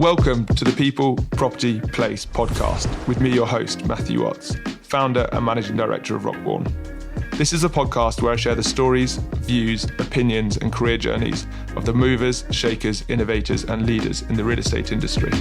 Welcome to the People, Property, Place podcast with me, your host, Matthew Watts, founder and managing director of Rockborn. This is a podcast where I share the stories, views, opinions and career journeys of the movers, shakers, innovators and leaders in the real estate industry.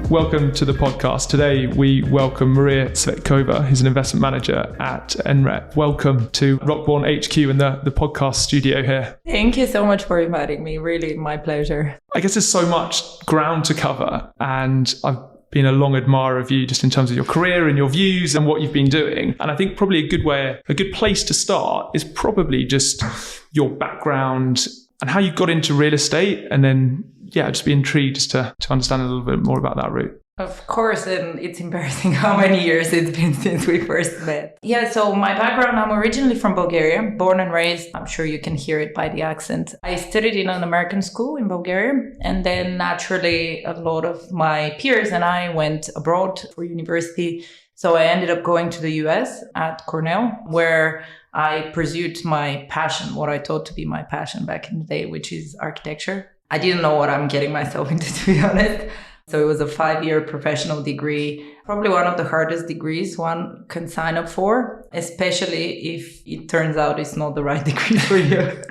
Welcome to the podcast. Today we welcome Mariya Tsvetkova, who's an investment manager at NREP. Welcome to Rockborn HQ and the podcast studio here. Thank you so much for inviting me. Really, my pleasure. I guess there's so much ground to cover, and I've been a long admirer of you just in terms of your career and your views and what you've been doing. And I think probably a good place to start is probably just your background and how you got into real estate, and then I'd just be intrigued just to understand a little bit more about that route. Of course, and it's embarrassing how many years it's been since we first met. So my background, I'm originally from Bulgaria, born and raised. I'm sure you can hear it by the accent. I studied in an American school in Bulgaria, and then naturally a lot of my peers and I went abroad for university. So I ended up going to the US at Cornell, where I pursued my passion, what I thought to be my passion back in the day, which is architecture. I didn't know what I'm getting myself into, to be honest. So it was a 5-year professional degree, probably one of the hardest degrees one can sign up for, especially if it turns out it's not the right degree for you.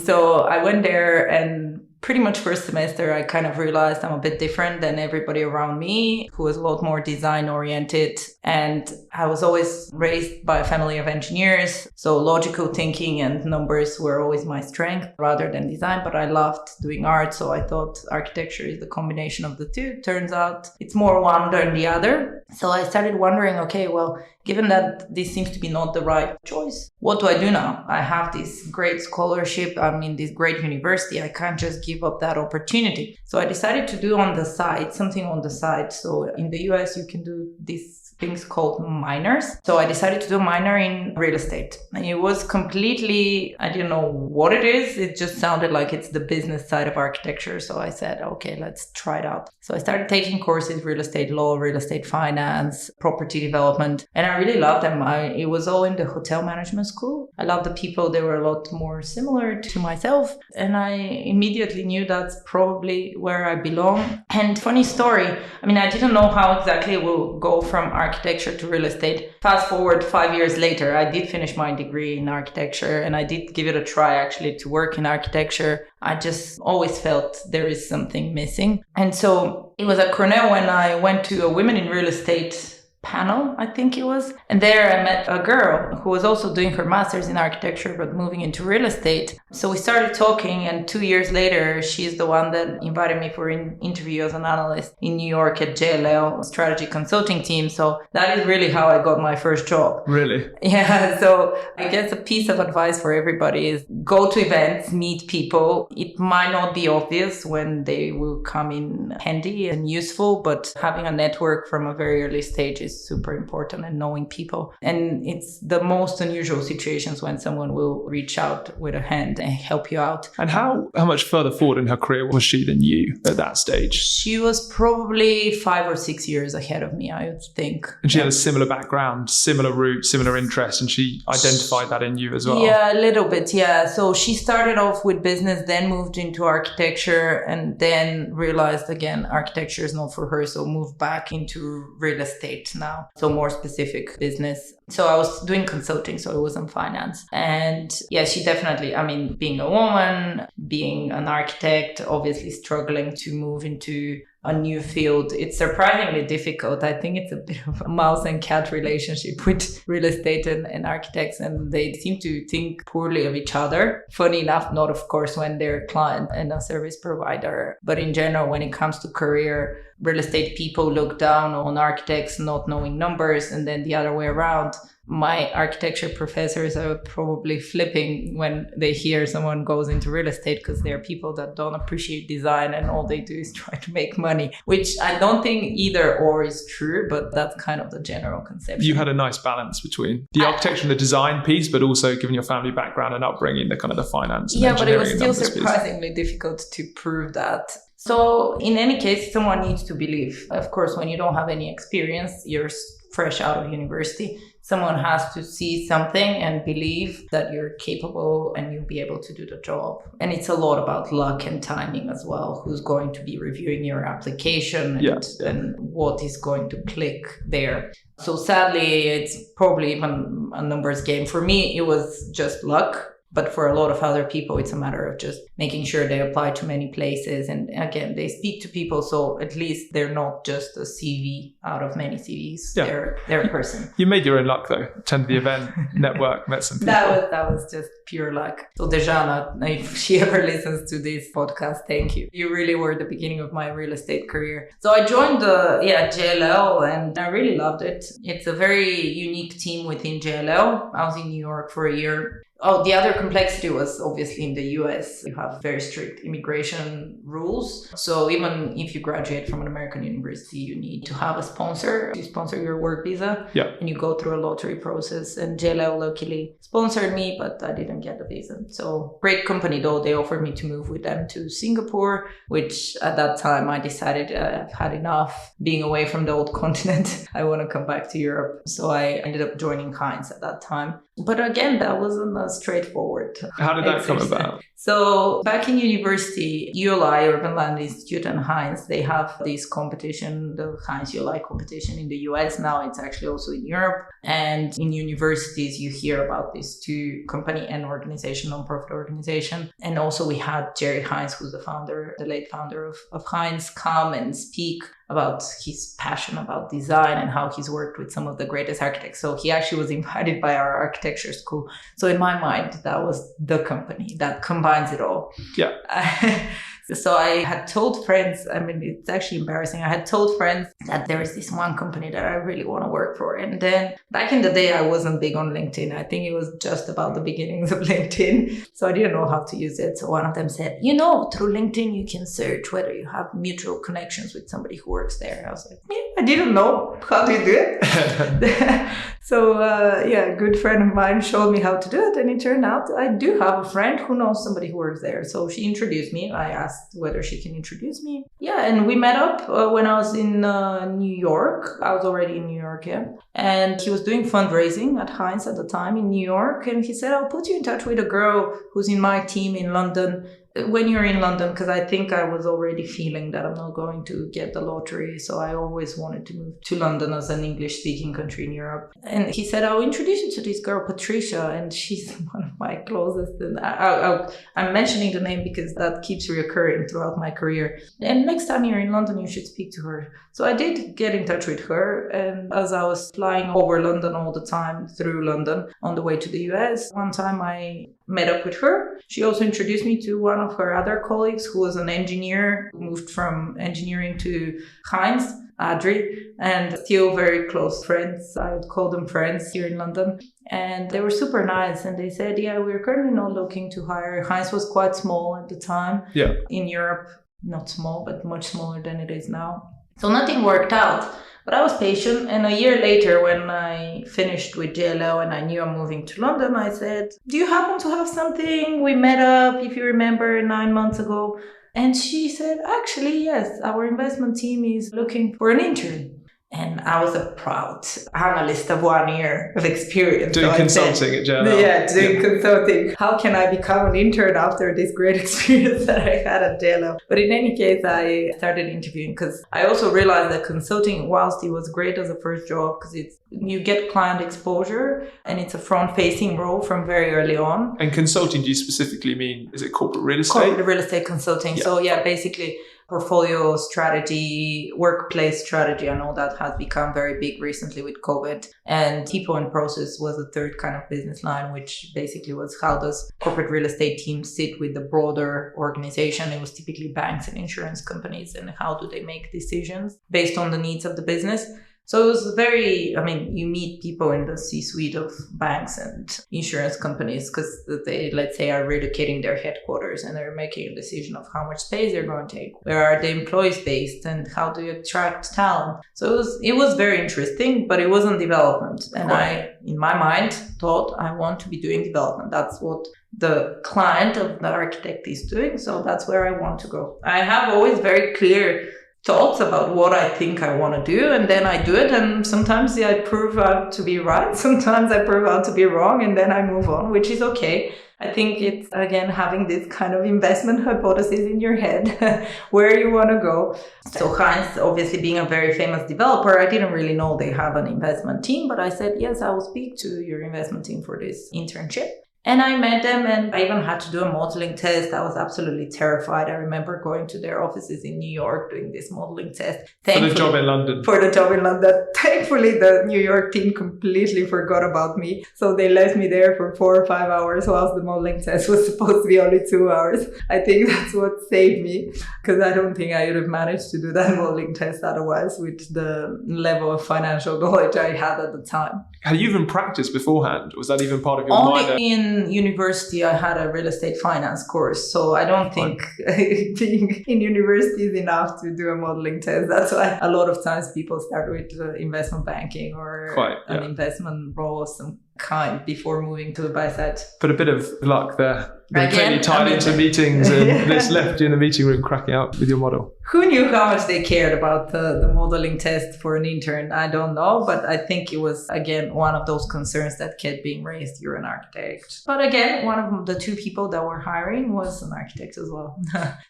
So I went there, and pretty much first semester, I kind of realized I'm a bit different than everybody around me, who was a lot more design oriented. And I was always raised by a family of engineers. So logical thinking and numbers were always my strength rather than design. But I loved doing art. So I thought architecture is the combination of the two. Turns out it's more one than the other. So I started wondering, okay, well, given that this seems to be not the right choice, what do I do now? I have this great scholarship. I'm in this great university. I can't just give up that opportunity. So I decided to do something on the side. So in the US, you can do these things called minors. So I decided to do a minor in real estate. And it was completely, I didn't know what it is. It just sounded like it's the business side of architecture. So I said, okay, let's try it out. So I started taking courses, real estate law, real estate finance, property development. And I really loved them. It was all in the hotel management school. I loved the people. They were a lot more similar to myself. And I immediately knew that's probably where I belong. And funny story, I didn't know how exactly it will go from architecture to real estate. Fast forward 5 years later, I did finish my degree in architecture, and I did give it a try actually to work in architecture. I just always felt there is something missing. And so it was at Cornell when I went to a Women in Real Estate panel, I think it was. And there I met a girl who was also doing her master's in architecture, but moving into real estate. So we started talking, and 2 years later, she's the one that invited me for an interview as an analyst in New York at JLL strategy consulting team. So that is really how I got my first job. Really? Yeah. So I guess a piece of advice for everybody is go to events, meet people. It might not be obvious when they will come in handy and useful, but having a network from a very early stage is super important, and knowing people. And it's the most unusual situations when someone will reach out with a hand and help you out. And how much further forward in her career was she than you at that stage? She was probably 5 or 6 years ahead of me, I would think. And she had a similar background, similar route, similar interest, and she identified that in you as well. Yeah, a little bit, yeah. So she started off with business, then moved into architecture, and then realized again, architecture is not for her, so moved back into real estate now. So more specific business. So I was doing consulting, so it wasn't finance. And yeah, she definitely, being a woman, being an architect, obviously struggling to move into a new field, it's surprisingly difficult. I think it's a bit of a mouse and cat relationship with real estate and architects, and they seem to think poorly of each other. Funny enough, not of course when they're a client and a service provider, but in general, when it comes to career, real estate people look down on architects not knowing numbers, and then the other way around. My architecture professors are probably flipping when they hear someone goes into real estate, because there are people that don't appreciate design and all they do is try to make money, which I don't think either or is true, but that's kind of the general conception. You had a nice balance between the architecture and the design piece, but also given your family background and upbringing, the kind of the finance and engineering. But it was still surprisingly difficult to prove that. So in any case, someone needs to believe. Of course, when you don't have any experience, you're fresh out of university. Someone has to see something and believe that you're capable and you'll be able to do the job. And it's a lot about luck and timing as well. Who's going to be reviewing your application and what is going to click there. So sadly, it's probably even a numbers game. For me, it was just luck. But for a lot of other people, it's a matter of just making sure they apply to many places. And again, they speak to people. So at least they're not just a CV out of many CVs. Yeah. They're a person. You made your own luck, though. Attended the event, network, met some people. That was just pure luck. So Dejana, if she ever listens to this podcast, thank you. You really were the beginning of my real estate career. So I joined JLL and I really loved it. It's a very unique team within JLL. I was in New York for a year. Oh, the other complexity was obviously in the US. You have very strict immigration rules. So even if you graduate from an American university, you need to have a sponsor to sponsor your work visa. Yeah. And you go through a lottery process. And JLL luckily sponsored me, but I didn't get the visa. So great company though. They offered me to move with them to Singapore, which at that time I decided I've had enough being away from the old continent. I want to come back to Europe. So I ended up joining Heinz at that time. But again, that wasn't a straightforward. How did that come about? So back in university, ULI, Urban Land Institute, and Heinz, they have this competition, the Heinz ULI competition in the US. Now it's actually also in Europe. And in universities, you hear about these two company and organization, non-profit organization. And also we had Jerry Heinz, who's the late founder of Heinz, come and speak about his passion about design and how he's worked with some of the greatest architects. So he actually was invited by our architecture school. So in my mind, that was the company that combines it all. Yeah. So I had told friends, I mean, it's actually embarrassing. I had told friends that there is this one company that I really want to work for. And then back in the day, I wasn't big on LinkedIn. I think it was just about the beginnings of LinkedIn. So I didn't know how to use it. So one of them said, through LinkedIn, you can search whether you have mutual connections with somebody who works there. I was like, I didn't know. How do you do it? So a good friend of mine showed me how to do it. And it turned out I do have a friend who knows somebody who works there. So she introduced me. I asked whether she can introduce me. Yeah, and we met up when I was in New York. I was already in New York, yeah. And he was doing fundraising at Heinz at the time in New York. And he said, I'll put you in touch with a girl who's in my team in London. When you're in London, because I think I was already feeling that I'm not going to get the lottery. So I always wanted to move to London as an English-speaking country in Europe. And he said, I'll introduce you to this girl, Patricia, and she's one of my closest. And I'm mentioning the name because that keeps reoccurring throughout my career. And next time you're in London, you should speak to her. So I did get in touch with her. And as I was flying over London all the time through London on the way to the US, one time I met up with her. She also introduced me to one of her other colleagues who was an engineer, who moved from engineering to Heinz, Adri, and still very close friends. I would call them friends here in London. And they were super nice. And they said, we're currently not looking to hire. Heinz was quite small at the time. Yeah. In Europe, not small, but much smaller than it is now. So nothing worked out. But I was patient, and a year later, when I finished with JLL and I knew I'm moving to London, I said, do you happen to have something? We met up, if you remember, 9 months ago. And she said, actually, yes, our investment team is looking for an intern. And I was a proud analyst of 1 year of experience. Doing consulting at JLL. Yeah, doing consulting. How can I become an intern after this great experience that I had at JLL? But in any case, I started interviewing because I also realized that consulting, whilst it was great as a first job, because you get client exposure and it's a front-facing role from very early on. And consulting, do you specifically mean, is it corporate real estate? Corporate real estate consulting. Yeah. So basically portfolio strategy, workplace strategy, and all that has become very big recently with COVID. And people and process was the third kind of business line, which basically was how does corporate real estate teams sit with the broader organization? It was typically banks and insurance companies, and how do they make decisions based on the needs of the business? So it was you meet people in the C-suite of banks and insurance companies because they, let's say, are relocating their headquarters and they're making a decision of how much space they're going to take. Where are the employees based and how do you attract talent? So it was very interesting, but it wasn't development. And I, in my mind, thought I want to be doing development. That's what the client of the architect is doing. So that's where I want to go. I have always very clear thoughts about what I think I want to do, and then I do it, and sometimes I prove out to be right, sometimes I prove out to be wrong, and then I move on, which is okay. I think it's, again, having this kind of investment hypothesis in your head, where you want to go. So Heinz, obviously being a very famous developer, I didn't really know they have an investment team, but I said, yes, I will speak to your investment team for this internship. And I met them, and I even had to do a modeling test. I was absolutely terrified. I remember going to their offices in New York doing this modeling test. For the job in London. For the job in London. Thankfully, the New York team completely forgot about me. So they left me there for 4 or 5 hours whilst the modeling test was supposed to be only 2 hours. I think that's what saved me, because I don't think I would have managed to do that modeling test otherwise with the level of financial knowledge I had at the time. Had you even practiced beforehand? Was that even part of your Only minor? in university, I had a real estate finance course. So I don't think being in university is enough to do a modeling test. That's why a lot of times people start with investment banking or an investment role of some kind before moving to the buy side. But a bit of luck there. You're clearly tied into meetings and this left you in the meeting room cracking out with your model. Who knew how much they cared about the modeling test for an intern? I don't know, but I think it was, again, one of those concerns that kept being raised. You're an architect. But again, one of the 2 people that were hiring was an architect as well.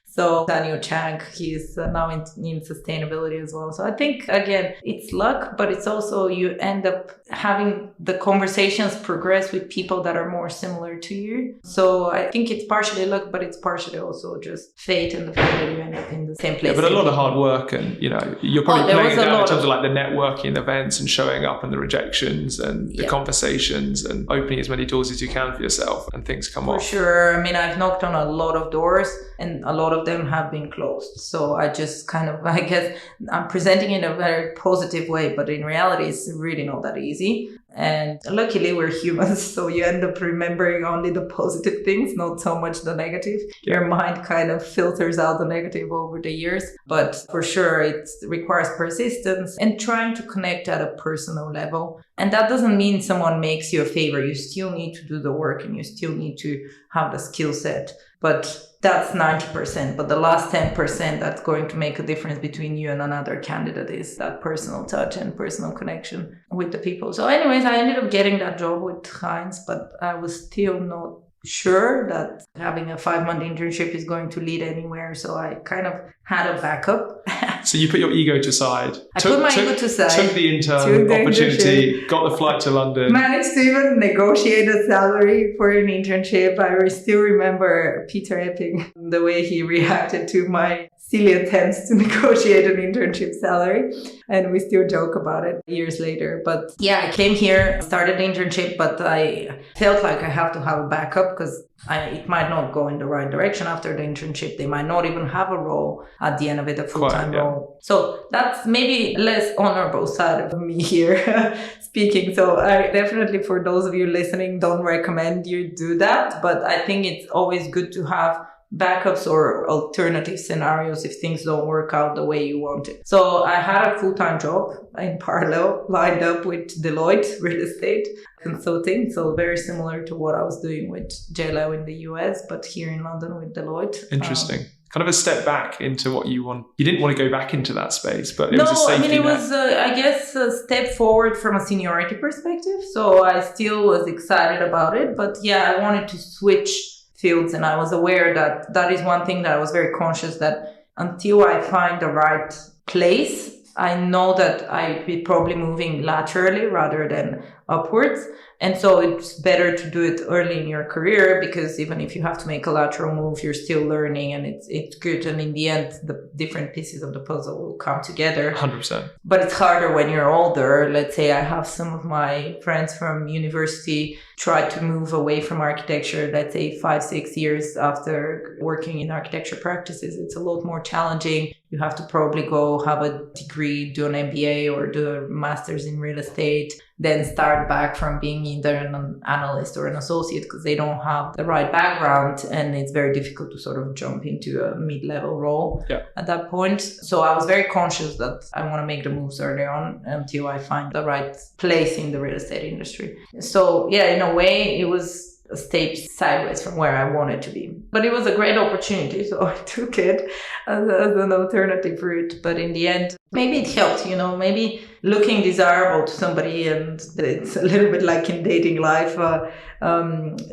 So Daniel Chang, he's now in sustainability as well. So I think, again, it's luck, but it's also you end up having the conversations progress with people that are more similar to you. So I think it's partially luck, but it's partially also just fate and the fact that you end up in the same place. Yeah, but a lot of hard work, and you're probably playing it down in terms of like the networking events and showing up and the rejections and the conversations and opening as many doors as you can for yourself, and things come off. For sure. I mean, I've knocked on a lot of doors and a lot of them have been closed. So I just kind of, I guess I'm presenting it in a very positive way, but in reality, it's really not that easy. And luckily we're humans, so you end up remembering only the positive things, not so much the negative. Your mind kind of filters out the negative over the years. But for sure, it requires persistence and trying to connect at a personal level. And that doesn't mean someone makes you a favor. You still need to do the work and you still need to have the skill set. But that's 90%. But the last 10% that's going to make a difference between you and another candidate is that personal touch and personal connection with the people. So anyways, I ended up getting that job with Heinz, but I was still not sure that having a 5-month internship is going to lead anywhere. So I kind of had a backup. So you put your ego to side. I put my ego to side. Took the intern opportunity, got the flight to London. Managed to even negotiate a salary for an internship. I still remember Peter Epping, the way he reacted to my silly attempts to negotiate an internship salary. And we still joke about it years later. But yeah, I came here, started the internship, but I felt like I have to have a backup because it might not go in the right direction after the internship. They might not even have a role at the end of it, a full-time role. So that's maybe less honorable side of me here speaking. So I definitely, for those of you listening, don't recommend you do that. But I think it's always good to have backups or alternative scenarios if things don't work out the way you want it. So I had a full-time job in parallel lined up with Deloitte Real Estate Consulting. So very similar to what I was doing with JLO in the US, but here in London with Deloitte. Interesting. Kind of a step back into what you want. You didn't want to go back into that space, but it was a safety net. it was, I guess, a step forward from a seniority perspective. So I still was excited about it. But yeah, I wanted to switch fields, and I was aware that that is one thing that I was very conscious that until I find the right place, I know that I'd be probably moving laterally rather than upwards. And so it's better to do it early in your career, because even if you have to make a lateral move, you're still learning, and it's good. And in the end, the different pieces of the puzzle will come together. 100%. But it's harder when you're older. Let's say I have some of my friends from university try to move away from architecture, let's say 5-6 years after working in architecture practices. It's a lot more challenging. You have to probably go have a degree, do an MBA or do a master's in real estate, then start back from being either an analyst or an associate, because they don't have the right background, and it's very difficult to sort of jump into a mid-level role at that point. So I was very conscious that I want to make the moves early on until I find the right place in the real estate industry. So yeah, in a way, it was a step sideways from where I wanted to be. But it was a great opportunity, so I took it as an alternative route. But in the end, maybe it helped, maybe looking desirable to somebody, and it's a little bit like in dating life.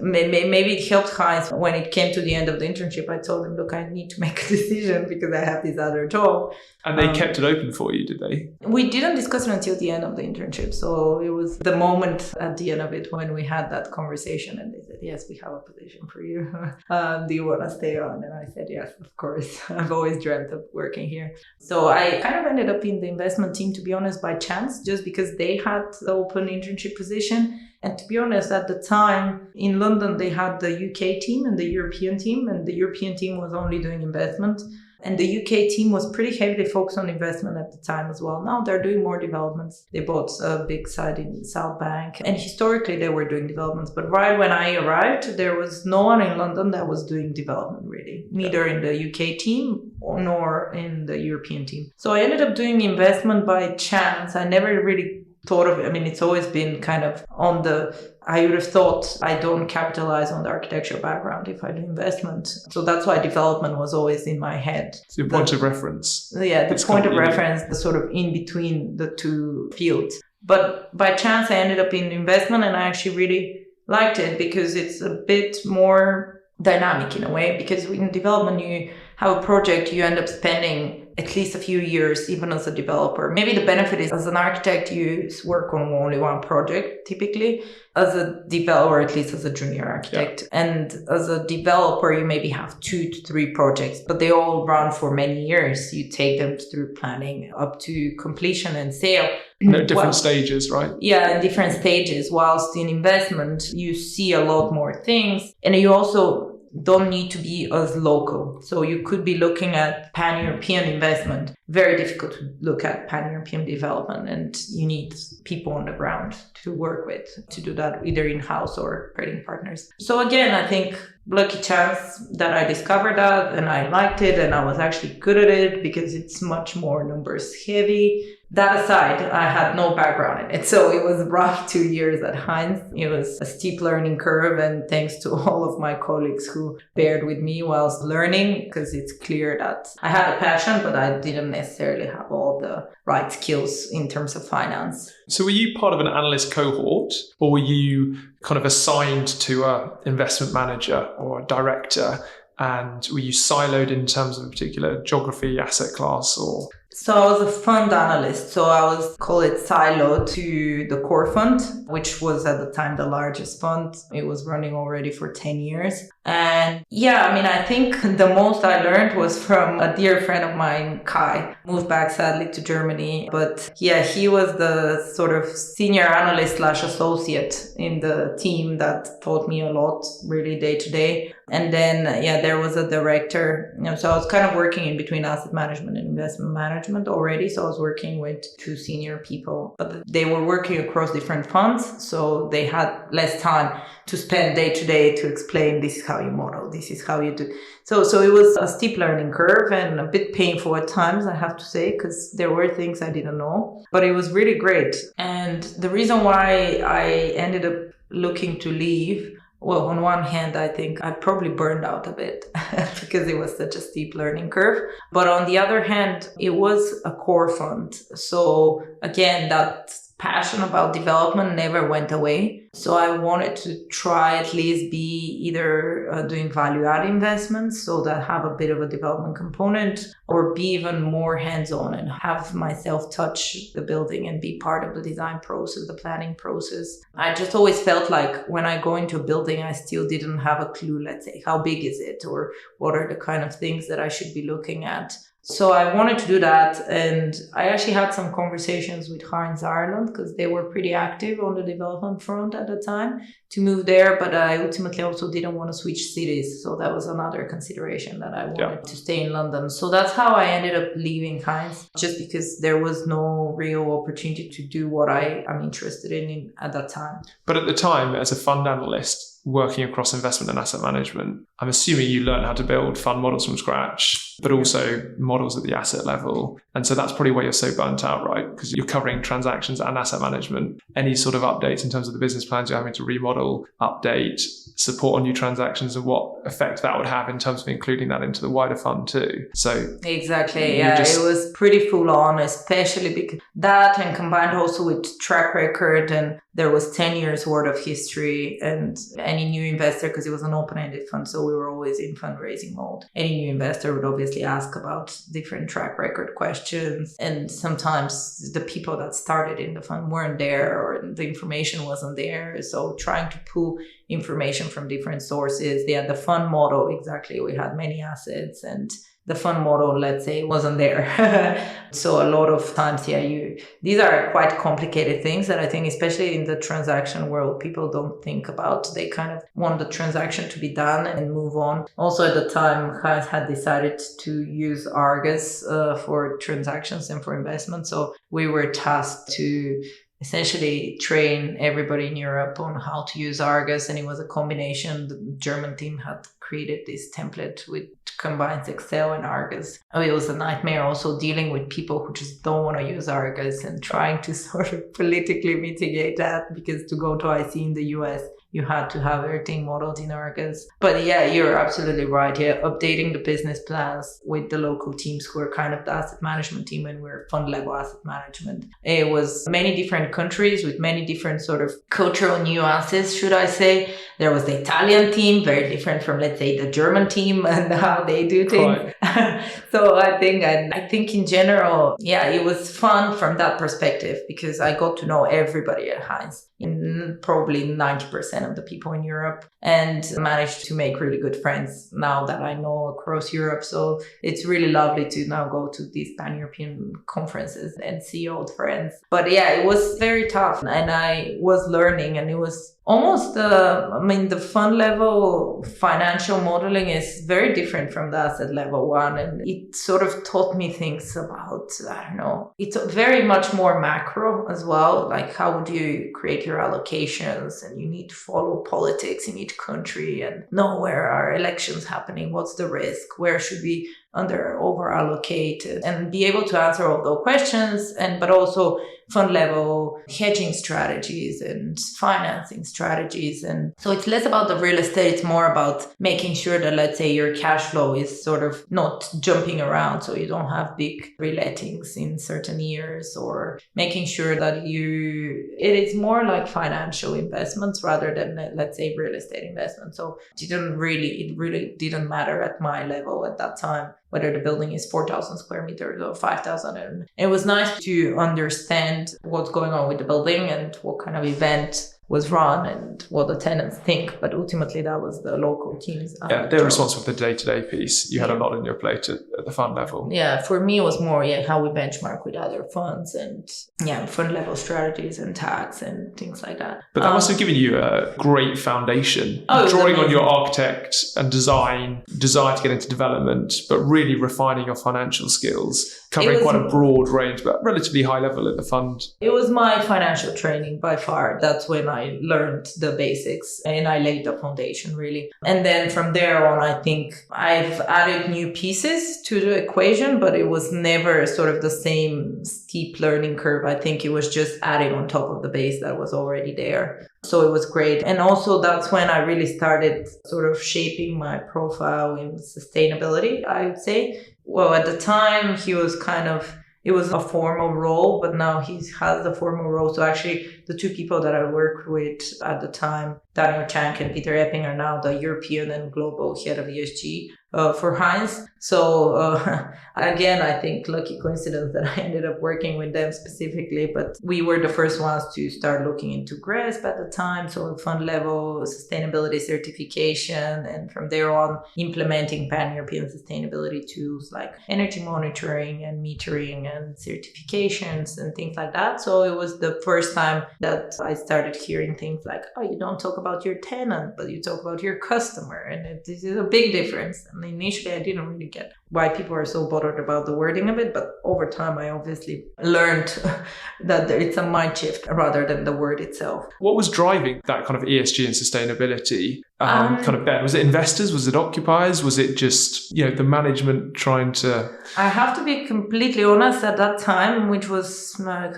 Maybe it helped Heinz when it came to the end of the internship. I told him, look, I need to make a decision because I have this other job. And they kept it open for you, did they? We didn't discuss it until the end of the internship. So it was the moment at the end of it when we had that conversation and they said, yes, we have a position for you. Do you want to stay on? And I said, yes, of course. I've always dreamt of working here. So I kind of ended up in the investment team, to be honest, by chance, just because they had the open internship position. And to be honest, at the time in London, they had the UK team and the European team, and the European team was only doing investment. And the UK team was pretty heavily focused on investment at the time as well. Now they're doing more developments. They bought a big site in South Bank. And historically, they were doing developments. But right when I arrived, there was no one in London that was doing development, really. Neither in the UK team nor in the European team. So I ended up doing investment by chance. I never really thought of it. I mean, it's always been kind of I would have thought I don't capitalize on the architecture background if I do investment. So that's why development was always in my head. So your point of reference. Yeah, the point of reference, the sort of in between the two fields. But by chance, I ended up in investment, and I actually really liked it because it's a bit more dynamic in a way. Because in development, you have a project, you end up spending at least a few years, even as a developer. Maybe the benefit is as an architect, you work on only one project, typically. As a developer, at least as a junior architect. Yeah. And as a developer, you maybe have 2 to 3 projects, but they all run for many years. You take them through planning up to completion and sale. Different stages, right? Yeah, in different stages. Whilst in investment, you see a lot more things. And you also don't need to be as local. So you could be looking at pan-European investment. Very difficult to look at pan-European development, and you need people on the ground to work with to do that, either in-house or trading partners. So again, I think lucky chance that I discovered that and I liked it and I was actually good at it because it's much more numbers heavy. That aside, I had no background in it. So it was a rough 2 years at Heinz. It was a steep learning curve, and thanks to all of my colleagues who bared with me whilst learning, because it's clear that I had a passion, but I didn't necessarily have all the right skills in terms of finance. So were you part of an analyst cohort, or were you kind of assigned to an investment manager or a director? And were you siloed in terms of a particular geography, asset class, or? So I was a fund analyst. So I was, call it siloed to the core fund, which was at the time the largest fund. It was running already for 10 years. And yeah, I mean, I think the most I learned was from a dear friend of mine, Kai, moved back sadly to Germany. But yeah, he was the sort of senior analyst / associate in the team that taught me a lot, really day to day. And then, yeah, there was a director. So I was kind of working in between asset management and investment management already. So I was working with 2 senior people, but they were working across different funds. So they had less time to spend day to day to explain this is how you model, this is how you do. So it was a steep learning curve and a bit painful at times, I have to say, because there were things I didn't know, but it was really great. And the reason why I ended up looking to leave, well, on one hand, I think I probably burned out a bit because it was such a steep learning curve. But on the other hand, it was a core fund. So again, that passion about development never went away. So I wanted to try at least be either doing value-add investments, so that have a bit of a development component, or be even more hands-on and have myself touch the building and be part of the design process, the planning process. I just always felt like when I go into a building, I still didn't have a clue, let's say, how big is it, or what are the kind of things that I should be looking at. So I wanted to do that, and I actually had some conversations with Heinz Ireland because they were pretty active on the development front at the time to move there, but I ultimately also didn't want to switch cities. So that was another consideration, that I wanted to stay in London. So that's how I ended up leaving Heinz, just because there was no real opportunity to do what I am interested in at that time. But at the time, as a fund analyst, working across investment and asset management, I'm assuming you learn how to build fund models from scratch, but also models at the asset level. And so that's probably why you're so burnt out, right? Because you're covering transactions and asset management. Any sort of updates in terms of the business plans you're having to remodel, update, support on new transactions, and what effect that would have in terms of including that into the wider fund too. So exactly, yeah, it was pretty full on, especially because that, and combined also with track record, and there was 10 years worth of history, and any new investor, because it was an open-ended fund, so we were always in fundraising mode. Any new investor would obviously ask about different track record questions, and sometimes the people that started in the fund weren't there, or the information wasn't there. So trying to pull information from different sources. They had the fund model, exactly. We had many assets, and the fund model, let's say, wasn't there. So a lot of times, these are quite complicated things that I think, especially in the transaction world, people don't think about. They kind of want the transaction to be done and move on. Also at the time, Heinz had decided to use Argus for transactions and for investment. So we were tasked to essentially train everybody in Europe on how to use Argus. And it was a combination. The German team had created this template which combines Excel and Argus. It was a nightmare also dealing with people who just don't want to use Argus and trying to sort of politically mitigate that, because to go to IC in the US, you had to have everything modeled in Argus. But yeah, you're absolutely right. Yeah, updating the business plans with the local teams who are kind of the asset management team, and we're fund level asset management. It was many different countries with many different sort of cultural nuances, should I say. There was the Italian team, very different from, let's say, the German team and how they do things. So I think in general, yeah, it was fun from that perspective, because I got to know everybody at Heinz, in probably 90% of the people in Europe, and managed to make really good friends now that I know across Europe. So it's really lovely to now go to these pan-European conferences and see old friends. But yeah, it was very tough, and I was learning, and it was almost the fund level financial modeling is very different from the asset level one. And it sort of taught me things about, I don't know, it's very much more macro as well. Like, how would you create your allocations? And you need to follow politics in each country and know where are elections happening, what's the risk, where should we over allocate, and be able to answer all those questions, but also fund level hedging strategies and financing strategies. And so it's less about the real estate, it's more about making sure that, let's say, your cash flow is sort of not jumping around, so you don't have big relettings in certain years, or making sure that it is more like financial investments rather than, let's say, real estate investments. So it really didn't matter at my level at that time whether the building is 4,000 square meters or 5,000. And it was nice to understand what's going on with the building and what kind of event was run and what the tenants think. But ultimately, that was the local teams. Yeah, they're responsible for the day-to-day piece. You had a lot on your plate at the fund level. Yeah, for me, it was more how we benchmark with other funds and fund level strategies and tax and things like that. But that must have given you a great foundation. Drawing on your architect and desire to get into development, but really refining your financial skills, covering quite a broad range, but relatively high level at the fund. It was my financial training by far. That's when I learned the basics and I laid the foundation, really. And then from there on, I think I've added new pieces to the equation, but it was never sort of the same steep learning curve. I think it was just adding on top of the base that was already there. So it was great. And also that's when I really started sort of shaping my profile in sustainability, I would say. Well, at the time, it was a formal role, but now he has the formal role. So actually, the two people that I worked with at the time, Daniel Chank and Peter Epping, are now the European and global head of ESG for Heinz. So again, I think lucky coincidence that I ended up working with them specifically, but we were the first ones to start looking into GRESB at the time. So fund level sustainability certification, and from there on implementing pan-European sustainability tools like energy monitoring and metering and certifications and things like that. So it was the first time that I started hearing things like, oh, you don't talk about your tenant, but you talk about your customer. And this is a big difference. And initially, I didn't really get why people are so bothered about the wording of it. But over time, I obviously learned that it's a mind shift rather than the word itself. What was driving that kind of ESG and sustainability kind of bet? Was it investors? Was it occupiers? Was it just, the management trying to... I have to be completely honest, at that time, which was, I'm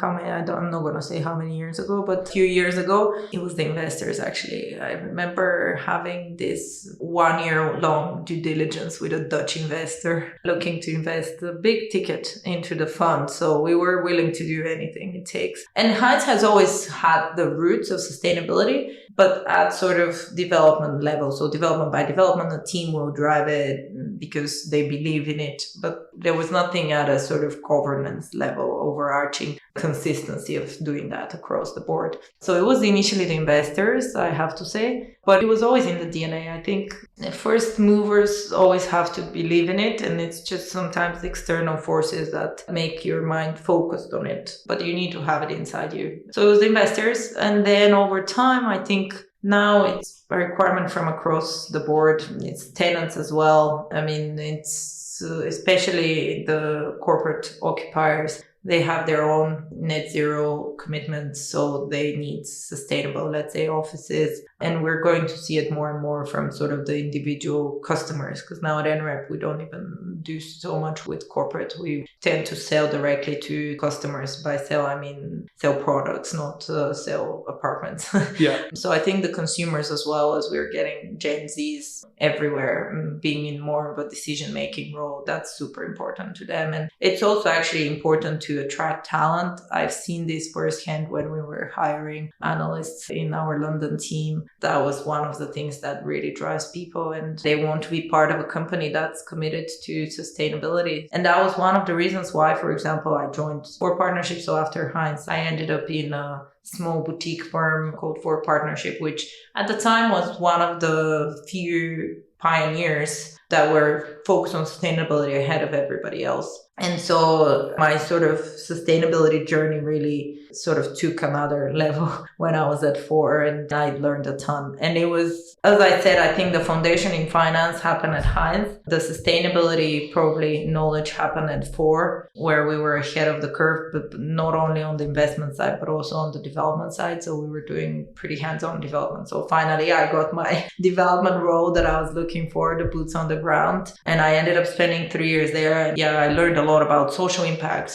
not going to say how many years ago, but a few years ago, it was the investors, actually. I remember having this 1 year long due diligence with a Dutch investor looking to invest a big ticket into the fund. So we were willing to do anything it takes. And Heinz has always had the roots of sustainability, but at sort of development level. So development by development, the team will drive it because they believe in it. But there was nothing at a sort of governance level, overarching consistency of doing that across the board. So it was initially the investors, I have to say, but it was always in the DNA. I think first movers always have to believe in it, and it's just sometimes external forces that make your mind focused on it, but you need to have it inside you. So it was the investors, and then over time, I think now it's a requirement from across the board. It's tenants as well. I mean, it's especially the corporate occupiers. They have their own net zero commitments, so they need sustainable, let's say, offices. And we're going to see it more and more from sort of the individual customers, because now at NREP, we don't even do so much with corporate. We tend to sell directly to customers. By sell, I mean sell products, not sell apartments. Yeah. So I think the consumers, as well as we're getting Gen Zs everywhere, being in more of a decision-making role, that's super important to them. And it's also actually important to attract talent. I've seen this firsthand when we were hiring analysts in our London team. That was one of the things that really drives people, and they want to be part of a company that's committed to sustainability. And that was one of the reasons why, for example, I joined Four Partnership. So after Heinz, I ended up in a small boutique firm called Four Partnership, which at the time was one of the few pioneers that were focused on sustainability ahead of everybody else. And so my sort of sustainability journey really sort of took another level when I was at Four, and I learned a ton. And it was, as I said, I think the foundation in finance happened at Heinz. The sustainability probably knowledge happened at Four, where we were ahead of the curve, but not only on the investment side, but also on the development side. So we were doing pretty hands-on development. So finally, I got my development role that I was looking for, the boots on the ground. And I ended up spending 3 years there. And yeah, I learned a lot about social impact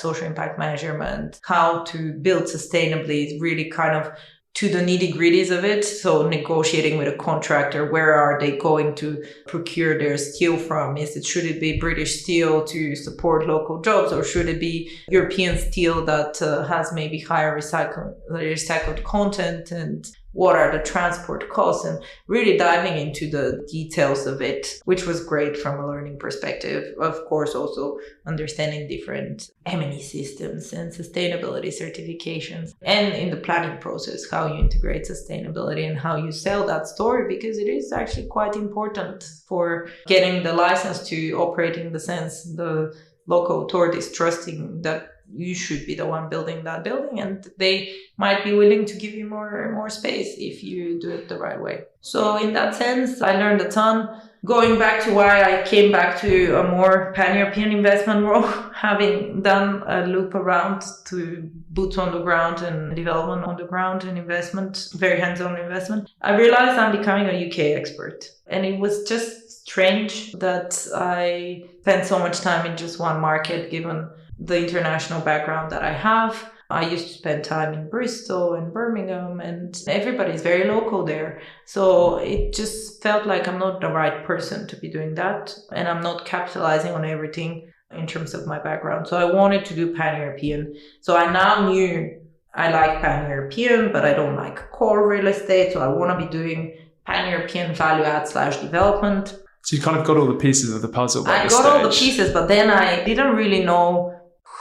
measurement, how to build sustainably, really kind of to the nitty-gritties of it. So negotiating with a contractor, where are they going to procure their steel from? Should it be British steel to support local jobs, or should it be European steel that has maybe higher recycled content? And what are the transport costs? And really diving into the details of it, which was great from a learning perspective. Of course, also understanding different M&E systems and sustainability certifications, and in the planning process, how you integrate sustainability and how you sell that story, because it is actually quite important for getting the license to operate, in the sense the local authorities trusting that you should be the one building that building, and they might be willing to give you more space if you do it the right way. So in that sense, I learned a ton. Going back to why I came back to a more pan-European investment role, having done a loop around to boots on the ground and development on the ground and investment, very hands-on investment, I realized I'm becoming a UK expert. And it was just strange that I spent so much time in just one market, given the international background that I have. I used to spend time in Bristol and Birmingham, and everybody's very local there. So it just felt like I'm not the right person to be doing that, and I'm not capitalizing on everything in terms of my background. So I wanted to do pan-European. So I now knew I like pan-European, but I don't like core real estate. So I want to be doing pan-European value add / development. So you kind of got all the pieces of the puzzle by this I got stage. all the pieces, but then I didn't really know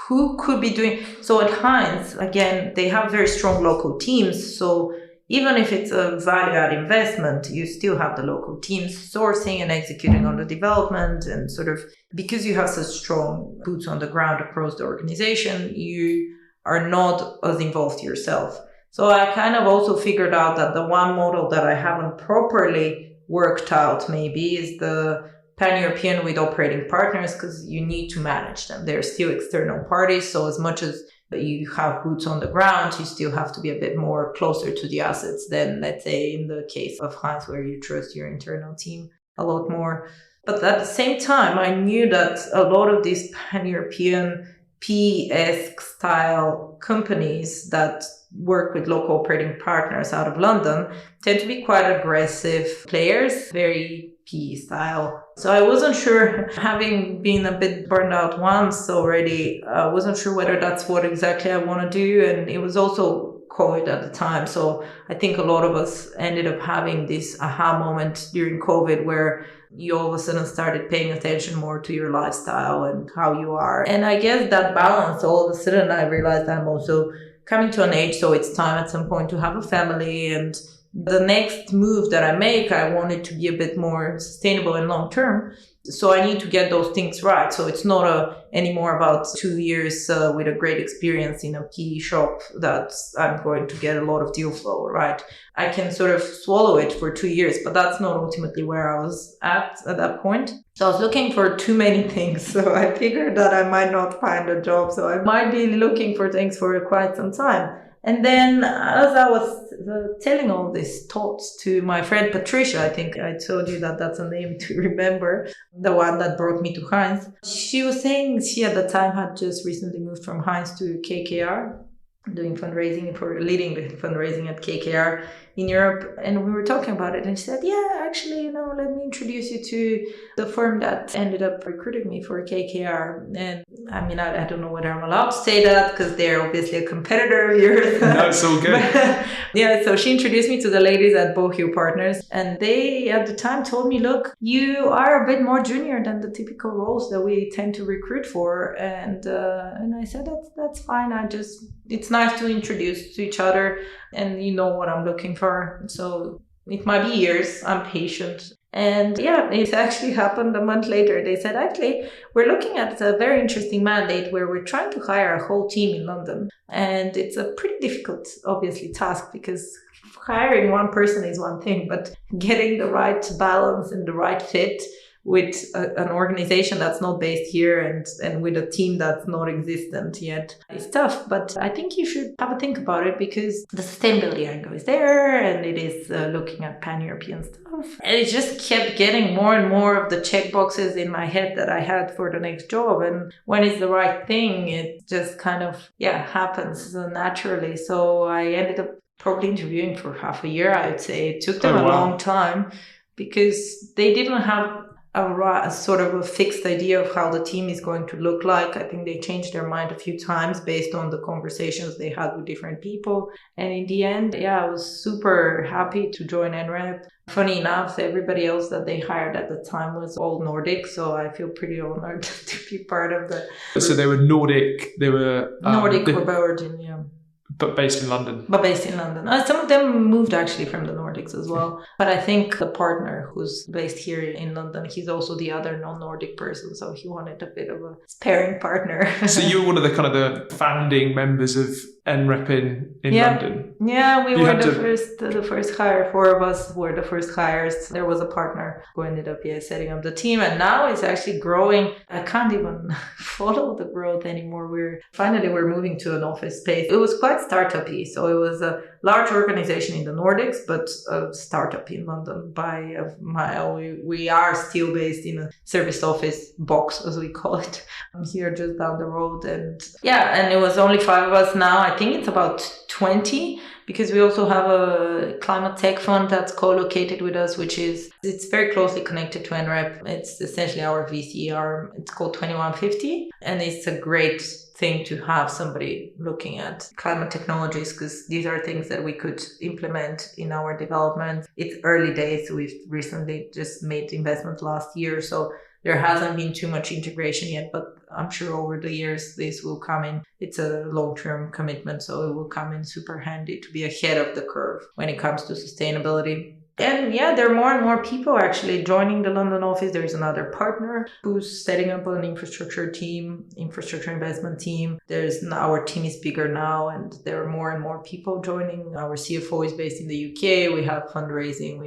who could be doing. So at Heinz, again, they have very strong local teams. So even if it's a value-add investment, you still have the local teams sourcing and executing on the development, and sort of, because you have such strong boots on the ground across the organization, you are not as involved yourself. So I kind of also figured out that the one model that I haven't properly worked out maybe is the pan-European with operating partners, because you need to manage them. They're still external parties. So as much as you have boots on the ground, you still have to be a bit more closer to the assets than, let's say, in the case of Heinz, where you trust your internal team a lot more. But at the same time, I knew that a lot of these pan-European PE-esque style companies that work with local operating partners out of London tend to be quite aggressive players, very PE style. So I wasn't sure, having been a bit burned out once already, I wasn't sure whether that's what exactly I want to do. And it was also COVID at the time. So I think a lot of us ended up having this aha moment during COVID where you all of a sudden started paying attention more to your lifestyle and how you are. And I guess that balance, all of a sudden I realized I'm also coming to an age, so it's time at some point to have a family. And the next move that I make, I want it to be a bit more sustainable and long term. So I need to get those things right. So it's not anymore about 2 years with a great experience in a PE shop that I'm going to get a lot of deal flow, right? I can sort of swallow it for 2 years, but that's not ultimately where I was at that point. So I was looking for too many things. So I figured that I might not find a job. So I might be looking for things for quite some time. And then as I was telling all these thoughts to my friend Patricia, I think I told you that that's a name to remember, the one that brought me to Heinz. She was saying she at the time had just recently moved from Heinz to KKR, leading the fundraising at KKR in Europe. And we were talking about it and she said, yeah, actually, let me introduce you to the firm that ended up recruiting me for KKR. And I mean, I don't know whether I'm allowed to say that because they're obviously a competitor of yours. No, it's all good. Yeah, so she introduced me to the ladies at Bohio Partners, and they at the time told me, look, you are a bit more junior than the typical roles that we tend to recruit for. And I said, that's fine. It's nice to introduce to each other and you know what I'm looking for. So it might be years. I'm patient. And yeah, it actually happened a month later. They said, actually, we're looking at a very interesting mandate where we're trying to hire a whole team in London. And it's a pretty difficult, obviously, task because hiring one person is one thing, but getting the right balance and the right fit with an organization that's not based here and with a team that's not existent yet is tough. But I think you should have a think about it because the sustainability angle is there and it is looking at pan-European stuff. And it just kept getting more and more of the check boxes in my head that I had for the next job. And when it's the right thing, it just kind of, happens naturally. So I ended up probably interviewing for half a year, I would say. It took them a long time because they didn't have a sort of a fixed idea of how the team is going to look like. I think they changed their mind a few times based on the conversations they had with different people. And in the end, I was super happy to join NREP. Funny enough, everybody else that they hired at the time was all Nordic, so I feel pretty honored to be part of the... So they were Nordic, they were... Nordic of origin, yeah. But based in London. Some of them moved actually from the Nordics as well. But I think the partner who's based here in London, he's also the other non-Nordic person. So he wanted a bit of a sparring partner. So you were one of the founding members of NREP in London. Yeah, we were the first hire. 4 of us were the first hires. There was a partner who ended up setting up the team, and now it's actually growing. I can't even follow the growth anymore. We're moving to an office space. It was quite startup-y, so it was a large organization in the Nordics, but a startup in London by a mile. We are still based in a service office box, as we call it, here just down the road. And it was only 5 of us now. I think it's about 20 because we also have a climate tech fund that's co-located with us, it's very closely connected to NREP. It's essentially our VC arm. It's called 2150, and it's a great thing to have somebody looking at climate technologies because these are things that we could implement in our development. It's early days. We've recently just made investment last year, so there hasn't been too much integration yet, but I'm sure over the years this will come in. It's a long-term commitment, so it will come in super handy to be ahead of the curve when it comes to sustainability. And yeah, there are more and more people actually joining the London office. There is another partner who's setting up an infrastructure investment team. Our team is bigger now, and there are more and more people joining. Our CFO is based in the UK. We have fundraising.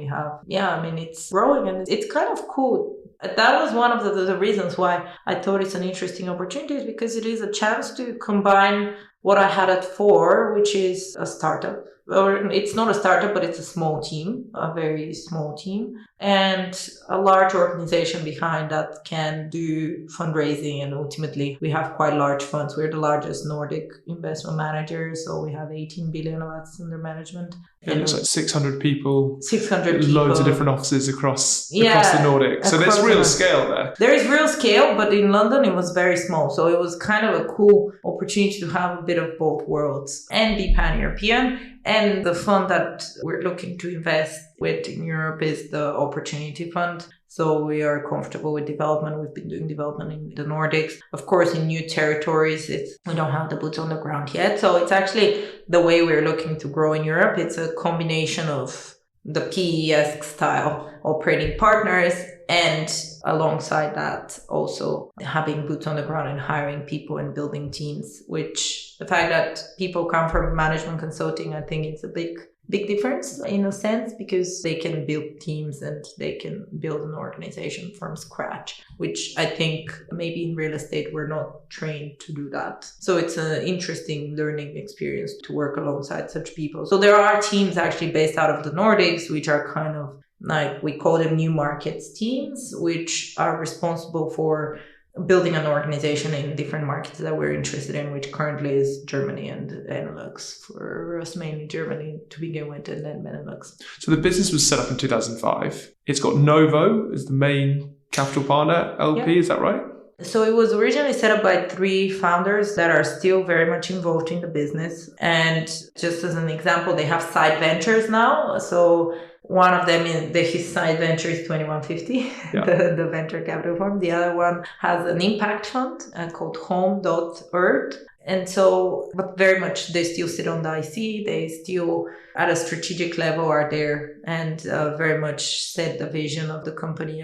It's growing, and it's kind of cool. That was one of the reasons why I thought it's an interesting opportunity, is because it is a chance to combine what I had at 4, which is a startup. Or it's not a startup, but it's a small team, a very small team, and a large organization behind that can do fundraising. And ultimately, we have quite large funds. We're the largest Nordic investment manager, so we have 18 billion of assets under management. It looks like 600 people. 600 people. Loads of different offices across the Nordics. So there's real scale there. There is real scale, but in London it was very small. So it was kind of a cool opportunity to have a bit of both worlds and be pan-European. And the fund that we're looking to invest with in Europe is the Opportunity Fund. So we are comfortable with development. We've been doing development in the Nordics. Of course, in new territories, we don't have the boots on the ground yet. So it's actually the way we're looking to grow in Europe. It's a combination of the PE-esque style operating partners, and alongside that, also having boots on the ground and hiring people and building teams, which the fact that people come from management consulting, I think it's a big difference in a sense, because they can build teams and they can build an organization from scratch, which I think maybe in real estate we're not trained to do that. So it's an interesting learning experience to work alongside such people. So there are teams actually based out of the Nordics, which are kind of like, we call them new markets teams, which are responsible for building an organization in different markets that we're interested in, which currently is Germany and Benelux. For us, mainly Germany to begin with, and then Benelux. So the business was set up in 2005. It's got Novo as the main capital partner, LP, Is that right? So it was originally set up by 3 founders that are still very much involved in the business. And just as an example, they have side ventures now. So one of them, his side venture is 2150, the venture capital fund. The other one has an impact fund called Home.Earth. And so, but very much, they still sit on the IC. They still, at a strategic level, are there and very much set the vision of the company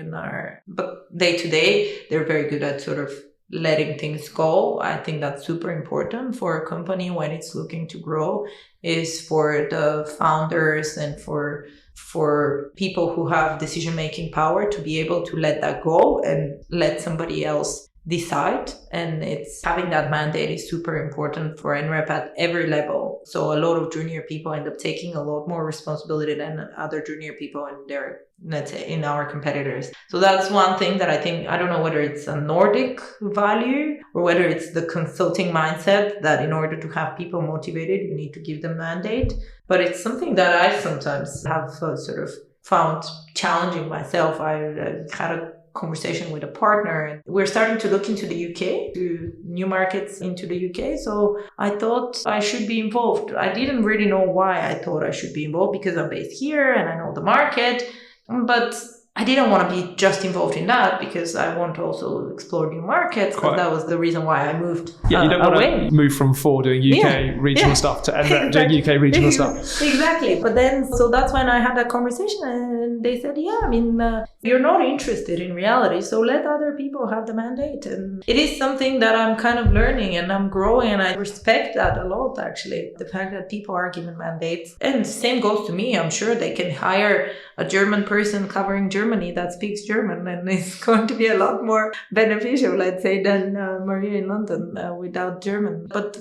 but day to day, they're very good at sort of letting things go. I think that's super important for a company when it's looking to grow, is for the founders and for people who have decision-making power to be able to let that go and let somebody else decide. And it's having that mandate is super important for NREP at every level. So a lot of junior people end up taking a lot more responsibility than other junior people in our competitors. So that's one thing that I think, I don't know whether it's a Nordic value or whether it's the consulting mindset that in order to have people motivated, you need to give them mandate. But it's something that I sometimes have sort of found challenging myself. I had a conversation with a partner, and we're starting to look into the UK, to new markets into the UK. So I thought I should be involved. I didn't really know why I thought I should be involved, because I'm based here and I know the market, but I didn't want to be just involved in that, because I want to also explore new markets. But that was the reason why I moved you don't want to move from 4 doing UK regional stuff to NREP doing UK regional stuff. Exactly. But then, so that's when I had that conversation, and they said, you're not interested in reality, so let other people have the mandate. And it is something that I'm kind of learning, and I'm growing, and I respect that a lot, actually. The fact that people are given mandates. And the same goes to me. I'm sure they can hire a German person covering Germany that speaks German, and it's going to be a lot more beneficial, let's say, than Maryia in London without German. But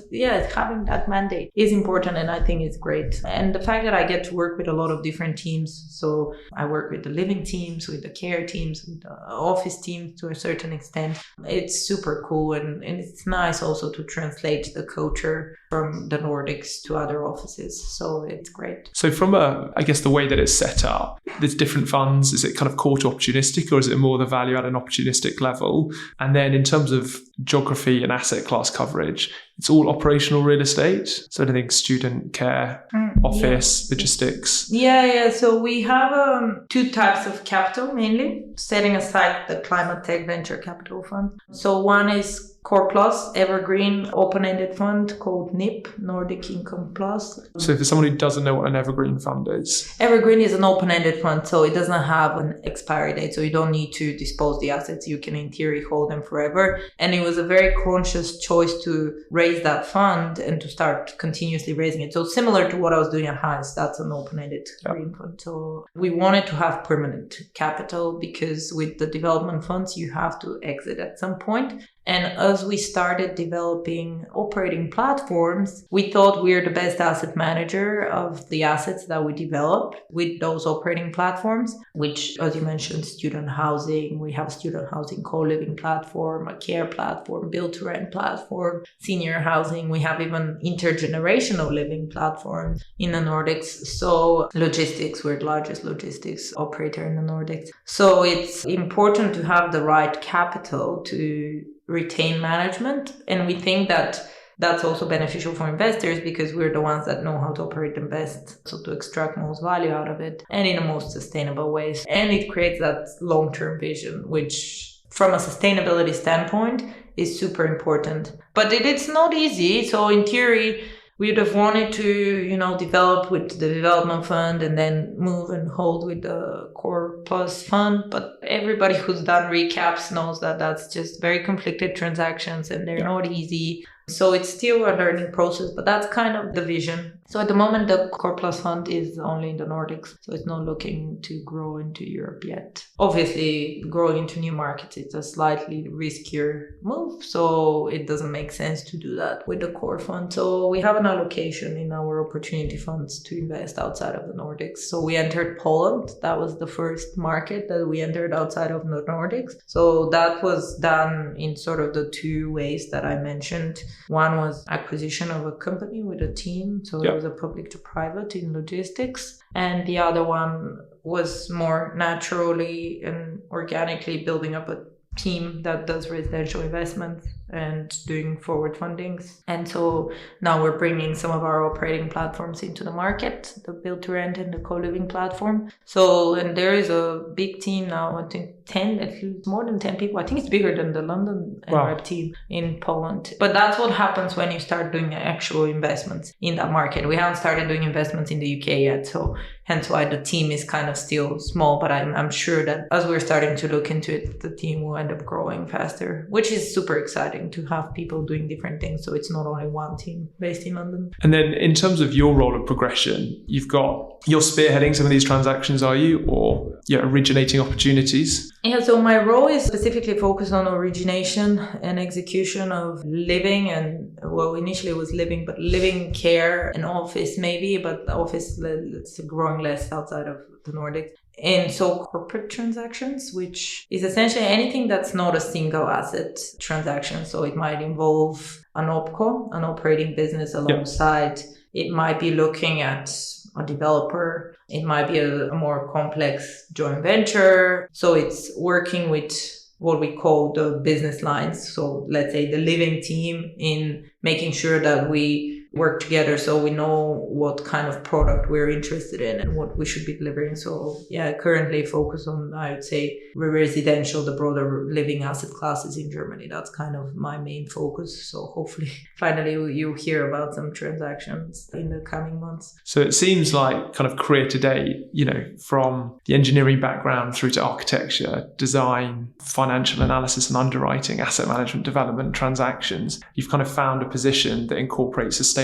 having that mandate is important, and I think it's great. And the fact that I get to work with a lot of different teams, so I work with the living teams, with the care teams, with the office teams to a certain extent, it's super cool, and it's nice also to translate the culture from the Nordics to other offices. So it's great. So from the way that it's set up, there's different funds. Is it kind of core to opportunistic, or is it more the value at an opportunistic level? And then in terms of geography and asset class coverage, it's all operational real estate. So anything student care, office, logistics. Yeah. So we have two types of capital mainly, setting aside the climate tech venture capital fund. So one is Core Plus, evergreen, open-ended fund called NIP, Nordic Income Plus. So for someone who doesn't know what an evergreen fund is. Evergreen is an open-ended fund, so it doesn't have an expiry date, so you don't need to dispose the assets. You can, in theory, hold them forever. And it was a very conscious choice to raise that fund and to start continuously raising it. So similar to what I was doing at Heinz, that's an open-ended green fund. So we wanted to have permanent capital because with the development funds, you have to exit at some point. And as we started developing operating platforms, we thought we're the best asset manager of the assets that we developed with those operating platforms, which, as you mentioned, student housing. We have a student housing co-living platform, a care platform, build-to-rent platform, senior housing. We have even intergenerational living platforms in the Nordics. So logistics, we're the largest logistics operator in the Nordics. So it's important to have the right capital to retain management. And we think that that's also beneficial for investors because we're the ones that know how to operate them best. So to extract most value out of it and in the most sustainable ways. And it creates that long-term vision, which from a sustainability standpoint is super important. But it's not easy. So in theory, we would have wanted to, develop with the development fund and then move and hold with the Core Plus fund. But everybody who's done recaps knows that that's just very conflicted transactions and they're not easy. So it's still a learning process, but that's kind of the vision. So at the moment, the Core Plus fund is only in the Nordics. So it's not looking to grow into Europe yet. Obviously, growing into new markets, it's a slightly riskier move. So it doesn't make sense to do that with the core fund. So we have an allocation in our opportunity funds to invest outside of the Nordics. So we entered Poland. That was the first market that we entered outside of the Nordics. So that was done in sort of the two ways that I mentioned. One was acquisition of a company with a team. So it was a public to private in logistics. And the other one was more naturally and organically building up a team that does residential investments and doing forward fundings. And so now we're bringing some of our operating platforms into the market, the build to rent and the co-living platform. So, and there is a big team now, I think 10, at least more than 10 people. I think it's bigger than the London NREP team in Poland. But that's what happens when you start doing actual investments in that market. We haven't started doing investments in the UK yet. So hence why the team is kind of still small, but I'm sure that as we're starting to look into it, the team will end up growing faster, which is super exciting to have people doing different things. So it's not only one team based in London. And then in terms of your role of progression, you're spearheading some of these transactions, are you? Or you're originating opportunities? Yeah, so my role is specifically focused on origination and execution of living and, well, initially it was living, but living, care and office maybe, but the office is growing less outside of the Nordics. And so corporate transactions, which is essentially anything that's not a single asset transaction. So it might involve an OpCo, an operating business alongside. It might be looking at a developer. It might be a more complex joint venture. So it's working with what we call the business lines. So let's say the living team in making sure that we work together so we know what kind of product we're interested in and what we should be delivering. So yeah, currently focus on, I would say, residential, the broader living asset classes in Germany. That's kind of my main focus. So hopefully finally you'll hear about some transactions in the coming months. So it seems like kind of career today, from the engineering background through to architecture, design, financial analysis and underwriting, asset management, development, transactions, you've kind of found a position that incorporates sustainability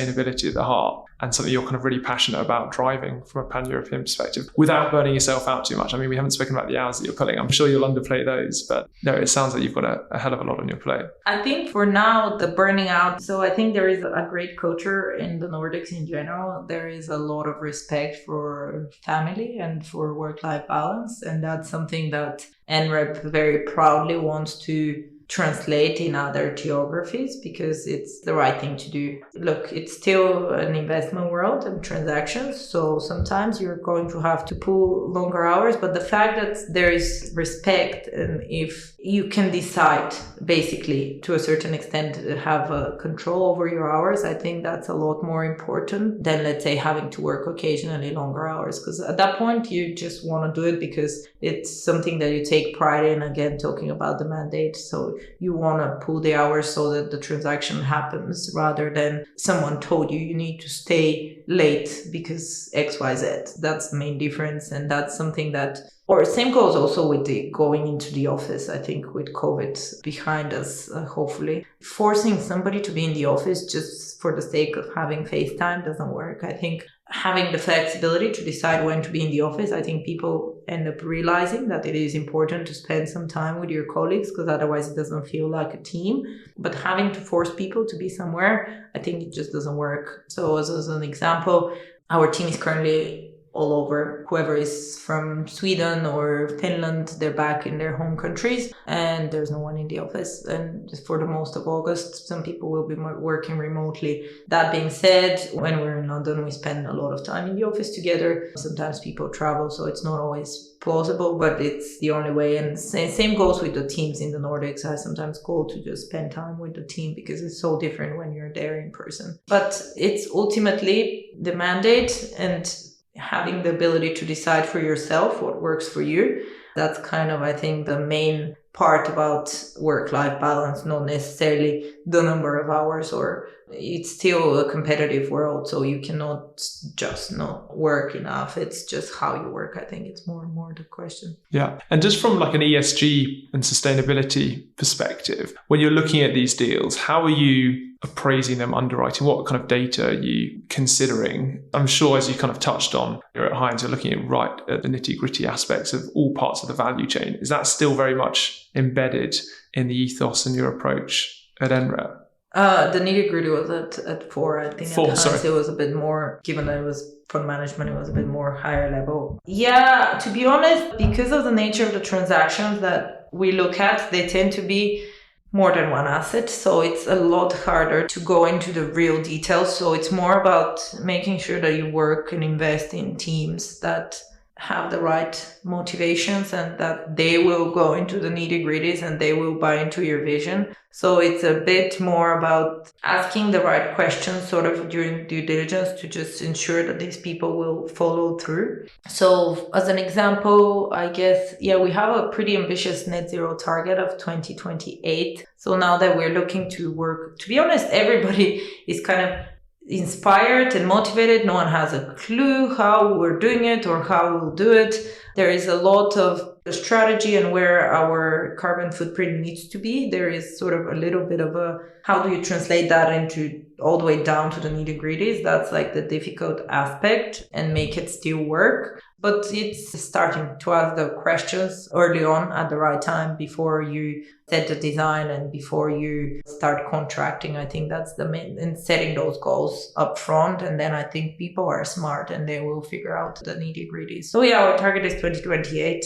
at the heart and something you're kind of really passionate about driving from a pan-European perspective without burning yourself out too much. I mean, we haven't spoken about the hours that you're pulling. I'm sure you'll underplay those, but no, it sounds like you've got a hell of a lot on your plate. I think for now, the burning out, so I think there is a great culture in the Nordics in general. There is a lot of respect for family and for work-life balance. And that's something that NREP very proudly wants to translate in other geographies because it's the right thing to do. Look, it's still an investment world and transactions, so sometimes you're going to have to pull longer hours, but the fact that there is respect and if you can decide basically to a certain extent have a control over your hours, I think that's a lot more important than, let's say, having to work occasionally longer hours, because at that point you just want to do it because it's something that you take pride in. Again, talking about the mandate, so you want to pull the hours so that the transaction happens rather than someone told you need to stay late because XYZ. That's the main difference, and that's something that, or same goes also with the going into the office. I think with COVID behind us, hopefully forcing somebody to be in the office just for the sake of having FaceTime doesn't work. I think having the flexibility to decide when to be in the office, I think people end up realizing that it is important to spend some time with your colleagues because otherwise it doesn't feel like a team. But having to force people to be somewhere, I think it just doesn't work. So as an example, our team is currently all over. Whoever is from Sweden or Finland, they're back in their home countries and there's no one in the office. And for the most of August, some people will be working remotely. That being said, when we're in London, we spend a lot of time in the office together. Sometimes people travel, so it's not always plausible, but it's the only way. And same goes with the teams in the Nordics. I sometimes go to just spend time with the team because it's so different when you're there in person. But it's ultimately the mandate and having the ability to decide for yourself what works for you. That's kind of, I think, the main part about work-life balance, not necessarily the number of hours, or it's still a competitive world, so you cannot just not work enough. It's just how you work. I think it's more and more the question. Yeah. And just from like an ESG and sustainability perspective, when you're looking at these deals, how are you appraising them, underwriting? What kind of data are you considering? I'm sure, as you kind of touched on, you're at Heinz, you're looking at the nitty-gritty aspects of all parts of the value chain. Is that still very much embedded in the ethos and your approach at NREP? The nitty-gritty was at 4. I think 4, at Heinz sorry. it was a bit more, given that it was fund management, it was a bit more higher level. Yeah, to be honest, because of the nature of the transactions that we look at, they tend to be more than one asset. So it's a lot harder to go into the real details. So it's more about making sure that you work and invest in teams that have the right motivations and that they will go into the nitty-gritties and they will buy into your vision. So it's a bit more about asking the right questions sort of during due diligence to just ensure that these people will follow through. So as an example, I guess, we have a pretty ambitious net zero target of 2028. So now that we're looking to work, to be honest, everybody is kind of inspired and motivated. No one has a clue how we're doing it or how we'll do it. There is a lot of strategy and where our carbon footprint needs to be. There is sort of a little bit of a, how do you translate that into all the way down to the nitty-gritties? That's like the difficult aspect and make it still work. But it's starting to ask the questions early on at the right time before you set the design and before you start contracting. I think that's the main, and setting those goals up front. And then I think people are smart and they will figure out the nitty-gritties. So our target is 2028.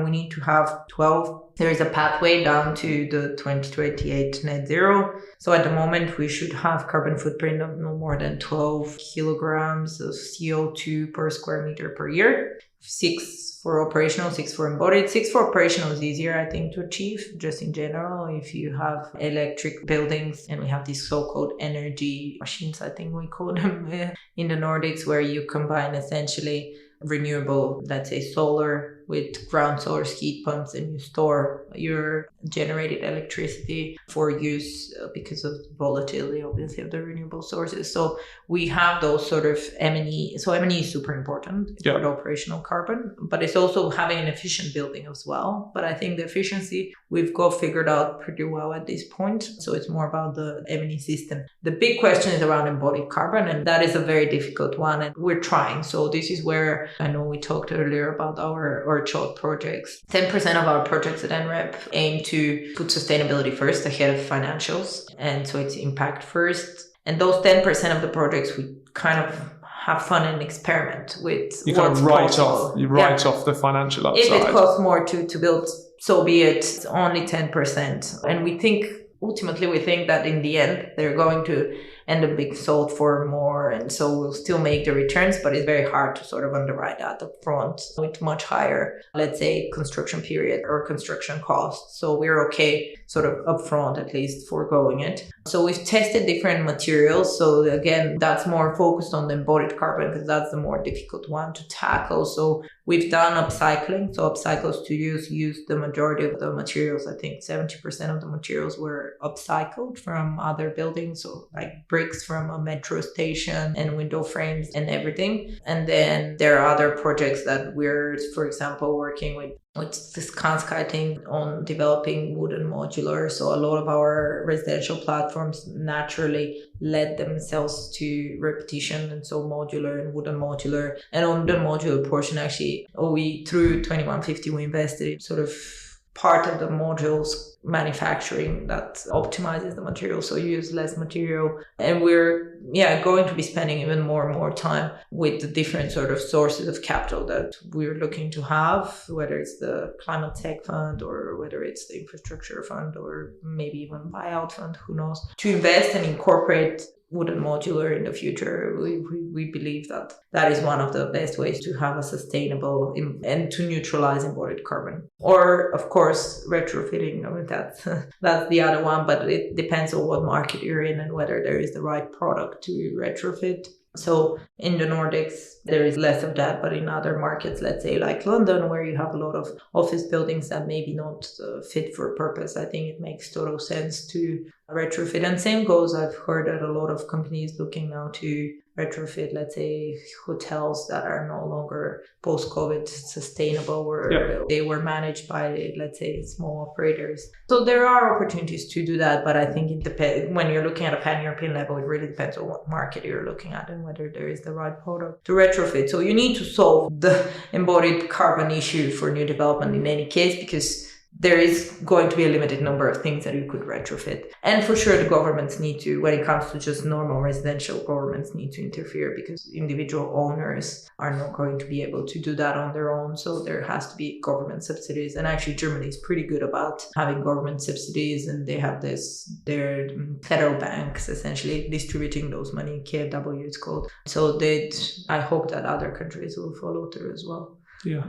We need to have 12. There is a pathway down to the 2028 net zero. So at the moment, we should have carbon footprint of no more than 12 kilograms of CO2 per square meter per year. 6 for operational, 6 for embodied. 6 for operational is easier, I think, to achieve just in general. If you have electric buildings, and we have these so-called energy machines, I think we call them in the Nordics, where you combine essentially renewable, let's say solar with ground source heat pumps, and you store your generated electricity for use because of the volatility, obviously, of the renewable sources. So we have those sort of M&E. So M&E is super important for the operational carbon, but it's also having an efficient building as well. But I think the efficiency we've got figured out pretty well at this point. So it's more about the M&E system. The big question is around embodied carbon, and that is a very difficult one, and we're trying. So this is where I know we talked earlier about our short projects. 10% of our projects at NREP aim to put sustainability first ahead of financials. And so it's impact first. And those 10% of the projects, we kind of have fun and experiment with. You kind of write off the financial upside. If it costs more to build so be it. It's only 10%. And ultimately we think that in the end, they're going to end up being sold for more. And so we'll still make the returns, but it's very hard to sort of underwrite that up front with much higher, let's say, construction period or construction costs. So we're okay sort of upfront, at least foregoing it. So we've tested different materials. So again, that's more focused on the embodied carbon because that's the more difficult one to tackle. So we've done upcycling. So Upcycle Studios used the majority of the materials. I think 70% of the materials were upcycled from other buildings. So like bricks from a metro station and window frames and everything. And then there are other projects that we're, for example, working with this Skanska thing on developing wooden modular. So a lot of our residential platforms naturally led themselves to repetition, and so modular and wooden modular. And on the modular portion, actually, through 2150, we invested in sort of part of the modules manufacturing that optimizes the material, so use less material. And we're going to be spending even more and more time with the different sort of sources of capital that we're looking to have, whether it's the climate tech fund or whether it's the infrastructure fund or maybe even buyout fund, who knows, to invest and incorporate wooden modular in the future. We believe that that is one of the best ways to have a sustainable and to neutralize embodied carbon. Or, of course, retrofitting. I mean, that's the other one, but it depends on what market you're in and whether there is the right product to retrofit. So in the Nordics, there is less of that, but in other markets, let's say like London, where you have a lot of office buildings that maybe not fit for purpose, I think it makes total sense to retrofit. And same goes, I've heard that a lot of companies looking now to retrofit, let's say, hotels that are no longer post-COVID sustainable, where they were managed by, let's say, small operators. So there are opportunities to do that, but I think it depends. When you're looking at a pan-European level, it really depends on what market you're looking at and whether there is the right product to retrofit. So you need to solve the embodied carbon issue for new development in any case, because there is going to be a limited number of things that you could retrofit. And for sure, the governments need to, when it comes to just normal residential, governments need to interfere because individual owners are not going to be able to do that on their own. So there has to be government subsidies. And actually, Germany is pretty good about having government subsidies. And they have their federal banks essentially distributing those money, KfW it's called. So I hope that other countries will follow through as well. Yeah.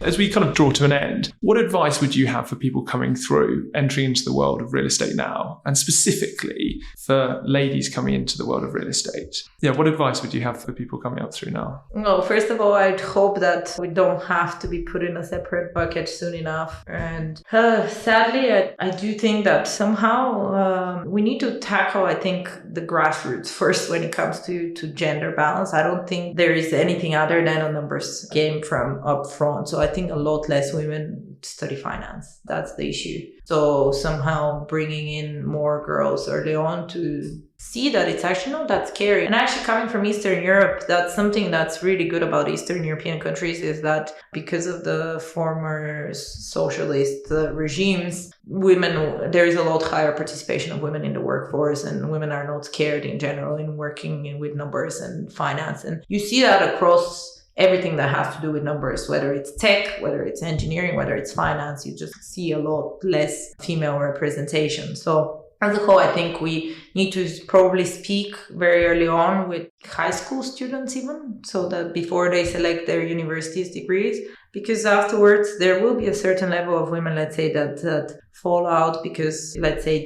As we kind of draw to an end, what advice would you have for people coming through, entering into the world of real estate now, and specifically for ladies coming into the world of real estate? Yeah, what advice would you have for people coming up through now? Well, first of all, I'd hope that we don't have to be put in a separate bucket soon enough. And sadly, I do think that somehow we need to tackle, I think, the grassroots first when it comes to gender balance. I don't think there is anything other than a numbers game from up front. So I think a lot less women study finance. That's the issue. So somehow bringing in more girls early on to see that it's actually not that scary. And actually coming from Eastern Europe, that's something that's really good about Eastern European countries, is that because of the former socialist regimes, there is a lot higher participation of women in the workforce, and women are not scared in general in working with numbers and finance. And you see that across everything that has to do with numbers, whether it's tech, whether it's engineering, whether it's finance, you just see a lot less female representation. So as a whole, I think we need to probably speak very early on with high school students even, so that before they select their university's degrees, because afterwards there will be a certain level of women, let's say, that fall out because, let's say,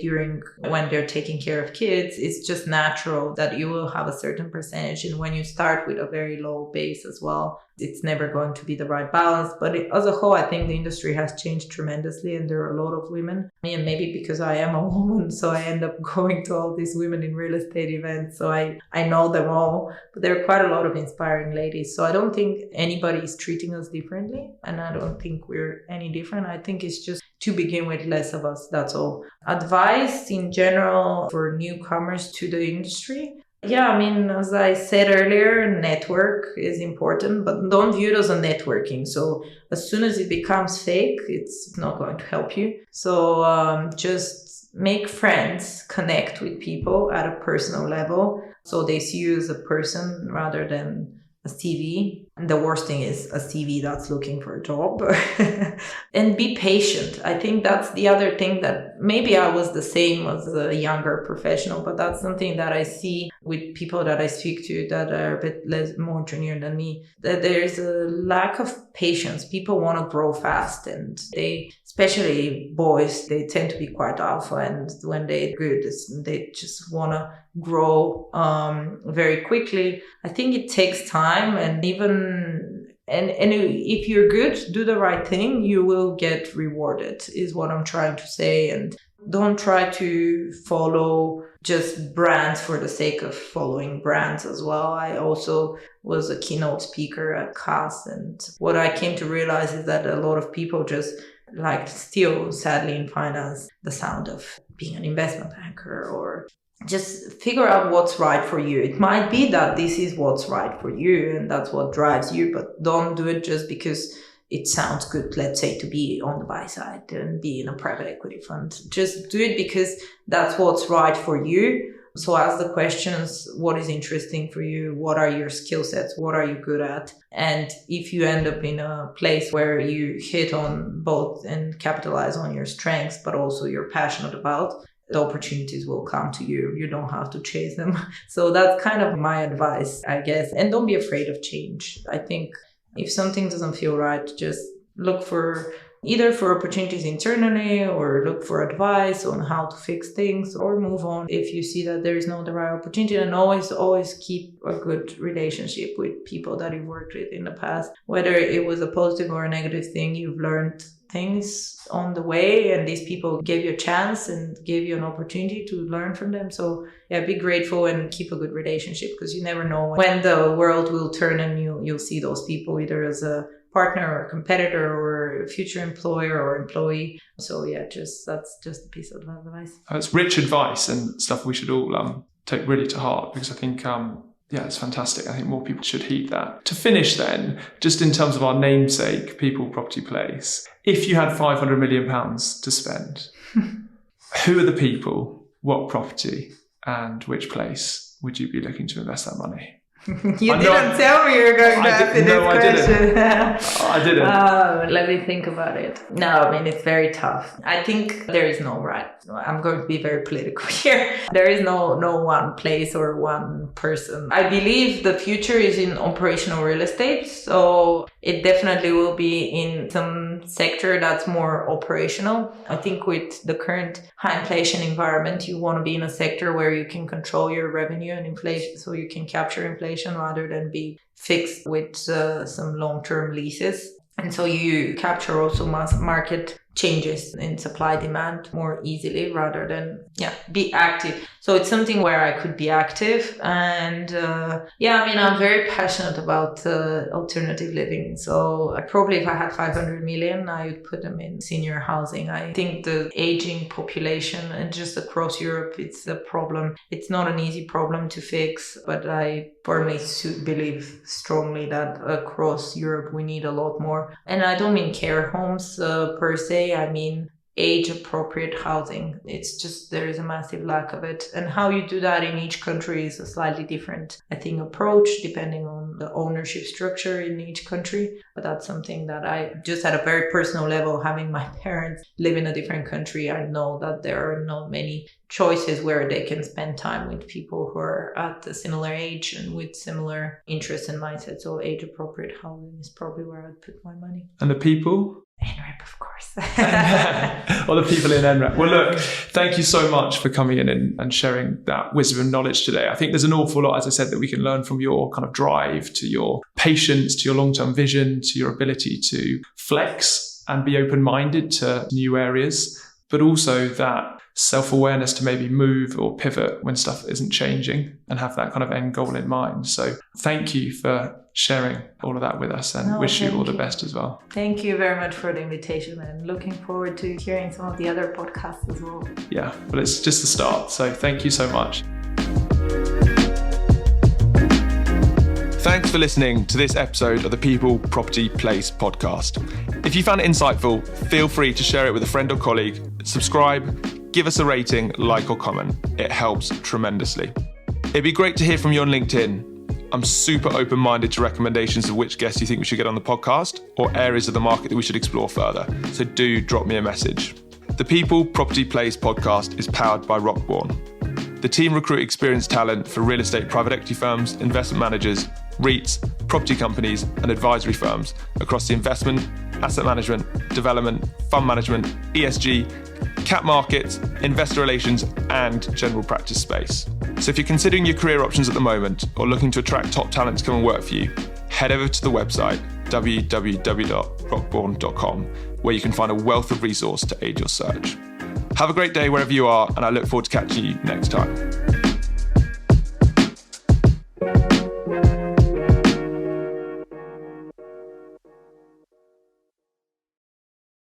when they're taking care of kids, it's just natural that you will have a certain percentage. And when you start with a very low base as well, it's never going to be the right balance. But as a whole, I think the industry has changed tremendously, and there are a lot of women. And maybe because I am a woman, so I end up going to all these women in real estate events. So I know them all, but there are quite a lot of inspiring ladies. So I don't think anybody is treating us differently, and I don't think we're any different. I think it's just to begin with less of us, that's all. Advice in general for newcomers to the industry. Yeah, I mean, as I said earlier, network is important, but don't view it as a networking. So as soon as it becomes fake, it's not going to help you. So just make friends, connect with people at a personal level, so they see you as a person rather than a CV. And the worst thing is a CV that's looking for a job. And be patient. I think that's the other thing that maybe I was the same as a younger professional, but that's something that I see with people that I speak to that are a bit more junior than me, that there's a lack of patience. People want to grow fast, and they, especially boys, they tend to be quite alpha, and when they're good, they just want to grow very quickly. I think it takes time, and even and if you're good, do the right thing, you will get rewarded, is what I'm trying to say. And don't try to follow just brands for the sake of following brands as well. I also was a keynote speaker at CAS, and what I came to realize is that a lot of people just like still, sadly, in finance, the sound of being an investment banker, or just figure out what's right for you. It might be that this is what's right for you and that's what drives you, but don't do it just because it sounds good, let's say, to be on the buy side and be in a private equity fund. Just do it because that's what's right for you. So ask the questions, what is interesting for you? What are your skill sets? What are you good at? And if you end up in a place where you hit on both and capitalize on your strengths, but also you're passionate about, the opportunities will come to you. You don't have to chase them. So that's kind of my advice, I guess. And don't be afraid of change. I think if something doesn't feel right, just look for either for opportunities internally, or look for advice on how to fix things, or move on if you see that there is no the right opportunity. And always keep a good relationship with people that you've worked with in the past, whether it was a positive or a negative thing. You've learned things on the way, and these people gave you a chance and gave you an opportunity to learn from them. So yeah, be grateful and keep a good relationship, because you never know when the world will turn and you'll see those people either as a partner or competitor or future employer or employee. So yeah, that's just a piece of advice. It's rich advice and stuff we should all take really to heart, because I think it's fantastic. I think more people should heed that. To finish then, just in terms of our namesake, People Property Place, if you had £500 million to spend, who are the people, what property, and which place would you be looking to invest that money? You didn't tell me you were going to ask me this question. I didn't. Let me think about it. No, I mean, it's very tough. I think there is no right. I'm going to be very political here. There is no one place or one person. I believe the future is in operational real estate. So it definitely will be in some sector that's more operational. I think with the current high inflation environment, you want to be in a sector where you can control your revenue and inflation, so you can capture inflation rather than be fixed with some long-term leases. And so you capture also market changes in supply demand more easily rather than be active. So it's something where I could be active. And I'm very passionate about alternative living. So probably if I had 500 million, I would put them in senior housing. I think the aging population, and just across Europe, it's a problem. It's not an easy problem to fix, but I firmly believe strongly that across Europe we need a lot more. And I don't mean care homes per se. I mean age-appropriate housing. It's just there is a massive lack of it. And how you do that in each country is a slightly different, I think, approach depending on the ownership structure in each country. But that's something that I just at a very personal level, having my parents live in a different country, I know that there are not many choices where they can spend time with people who are at a similar age and with similar interests and mindsets. So age-appropriate housing is probably where I'd put my money. And the people? NREP, of course. Or the people in NREP. Well, look, thank you so much for coming in and sharing that wisdom and knowledge today. I think there's an awful lot, as I said, that we can learn from your kind of drive, to your patience, to your long-term vision, to your ability to flex and be open-minded to new areas, but also that self-awareness to maybe move or pivot when stuff isn't changing and have that kind of end goal in mind. So thank you for sharing all of that with us, and wish you all the best as well. Thank you very much for the invitation, and looking forward to hearing some of the other podcasts as well. Yeah, well, it's just the start. So thank you so much. Thanks for listening to this episode of the People Property Place podcast. If you found it insightful, feel free to share it with a friend or colleague, subscribe, give us a rating, like or comment. It helps tremendously. It'd be great to hear from you on LinkedIn. I'm super open-minded to recommendations of which guests you think we should get on the podcast or areas of the market that we should explore further. So do drop me a message. The People Property Plays podcast is powered by Rockborn. The team recruit experienced talent for real estate private equity firms, investment managers, REITs, property companies, and advisory firms across the investment, asset management, development, fund management, ESG, cap markets, investor relations, and general practice space. So if you're considering your career options at the moment or looking to attract top talent to come and work for you, head over to the website www.rockborn.com, where you can find a wealth of resource to aid your search. Have a great day wherever you are, and I look forward to catching you next time.